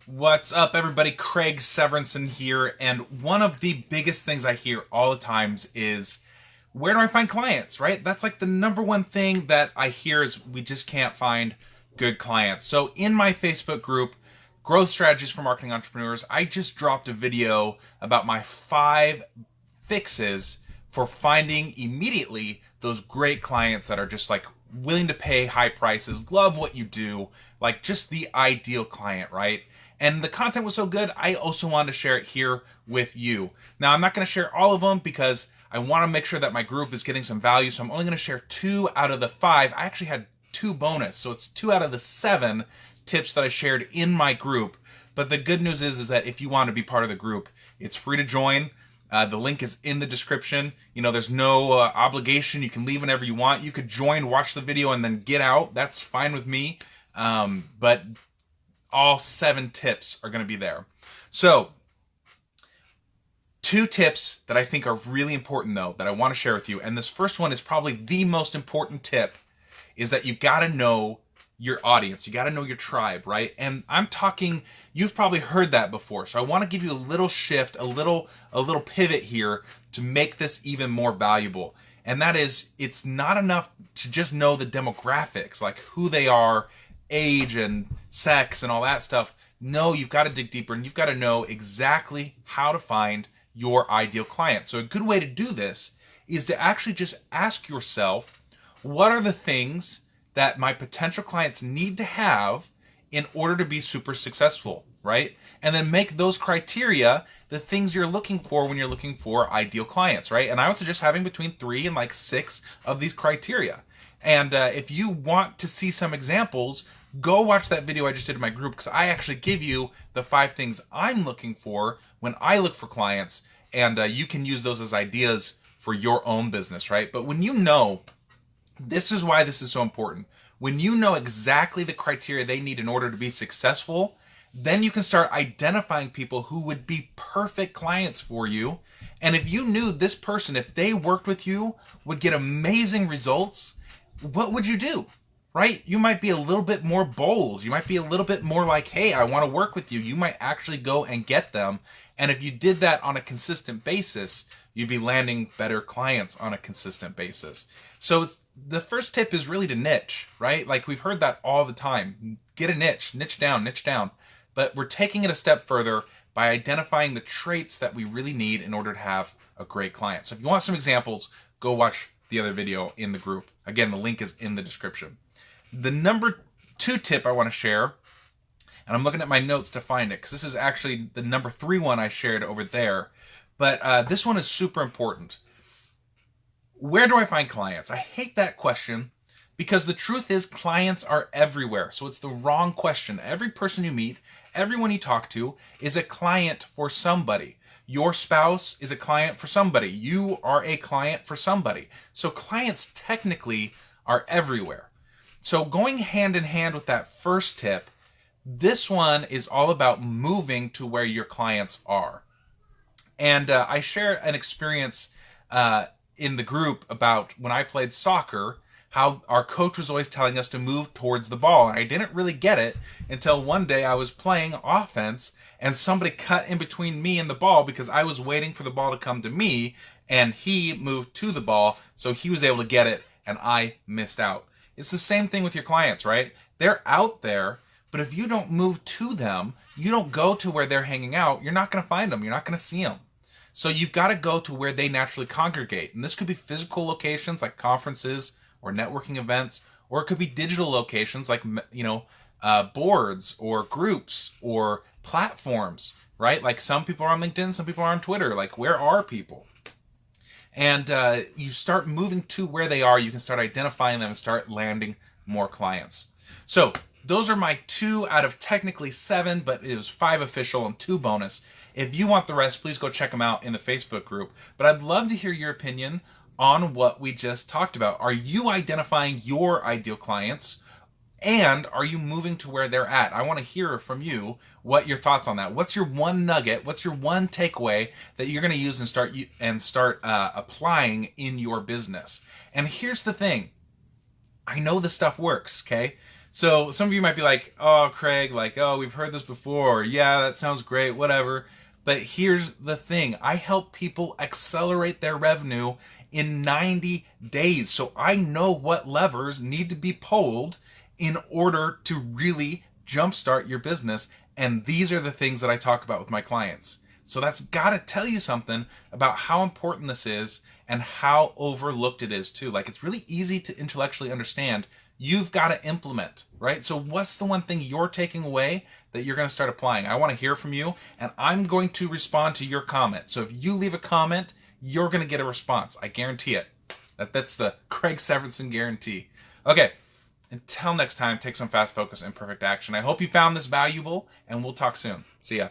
What's up, everybody? Craig Severinsen here, and one of the biggest things I hear all the times is, where do I find clients, right? That's like the number one thing that I hear is we just can't find good clients. So in my Facebook group, Growth Strategies for Marketing Entrepreneurs, I just dropped a video about my 5 fixes for finding immediately those great clients that are just like willing to pay high prices, love what you do, like just the ideal client, right? And the content was so good, I also wanted to share it here with you. Now, I'm not going to share all of them because I want to make sure that my group is getting some value, so I'm only going to share 2 out of the 5. I actually had 2 bonus, so it's 2 out of the 7 tips that I shared in my group. But the good news is that if you want to be part of the group, it's free to join. The link is in the description. You know, there's no obligation. You can leave whenever you want. You could join, watch the video, and then get out. That's fine with me. But all 7 tips are going to be there. So, 2 tips that I think are really important, though, that I want to share with you. And this first one is probably the most important tip, is that you've got to know your audience. You got to know your tribe, right? And I'm talking, you've probably heard that before. So I want to give you a little shift, a little pivot here to make this even more valuable. And that is, it's not enough to just know the demographics, like who they are, age and sex and all that stuff. No, you've got to dig deeper and you've got to know exactly how to find your ideal client. So a good way to do this is to actually just ask yourself, what are the things that my potential clients need to have in order to be super successful, right? And then make those criteria the things you're looking for when you're looking for ideal clients, right? And I would suggest having between 3 and like 6 of these criteria. And if you want to see some examples, go watch that video I just did in my group, because I actually give you the 5 things I'm looking for when I look for clients, and you can use those as ideas for your own business, right? But when you know, this is why this is so important. When you know exactly the criteria they need in order to be successful, then you can start identifying people who would be perfect clients for you. And if you knew this person, if they worked with you, would get amazing results, what would you do? Right? You might be a little bit more bold. You might be a little bit more like, hey, I want to work with you. You might actually go and get them. And if you did that on a consistent basis, you'd be landing better clients on a consistent basis. So the first tip is really to niche, right? Like we've heard that all the time. Get a niche down, niche down. But we're taking it a step further by identifying the traits that we really need in order to have a great client. So if you want some examples, go watch the other video in the group. Again, the link is in the description. The number 2 tip I want to share, and I'm looking at my notes to find it, because this is actually the number 3 one I shared over there, but this one is super important. Where do I find clients? I hate that question, because the truth is clients are everywhere. So it's the wrong question. Every person you meet, everyone you talk to is a client for somebody. Your spouse is a client for somebody. You are a client for somebody. So clients technically are everywhere. So going hand in hand with that first tip, this one is all about moving to where your clients are. And I share an experience in the group about when I played soccer, how our coach was always telling us to move towards the ball. And I didn't really get it until one day I was playing offense and somebody cut in between me and the ball because I was waiting for the ball to come to me, and he moved to the ball, so he was able to get it and I missed out. It's the same thing with your clients, right? They're out there, but if you don't move to them, you don't go to where they're hanging out, you're not going to find them. You're not going to see them. So you've got to go to where they naturally congregate. And this could be physical locations like conferences or networking events, or it could be digital locations like, boards or groups or platforms, right? Like some people are on LinkedIn, some people are on Twitter. Like, where are people? And you start moving to where they are, you can start identifying them and start landing more clients. So those are my 2 out of technically 7, but it was 5 official and 2 bonus. If you want the rest, please go check them out in the Facebook group. But I'd love to hear your opinion on what we just talked about. Are you identifying your ideal clients? And are you moving to where they're at? I want to hear from you what your thoughts on that. What's your one nugget? What's your one takeaway that you're going to use and start applying in your business? And here's the thing. I know this stuff works, okay? So some of you might be like, oh, Craig, like, oh, we've heard this before. Yeah, that sounds great, whatever. But here's the thing. I help people accelerate their revenue in 90 days. So I know what levers need to be pulled in order to really jumpstart your business. And these are the things that I talk about with my clients. So that's got to tell you something about how important this is and how overlooked it is too. Like, it's really easy to intellectually understand. You've got to implement, right? So what's the one thing you're taking away that you're going to start applying? I want to hear from you, and I'm going to respond to your comment. So if you leave a comment, you're going to get a response. I guarantee it. That's the Craig Severinsen guarantee. Okay, until next time, take some fast focus and perfect action. I hope you found this valuable, and we'll talk soon. See ya.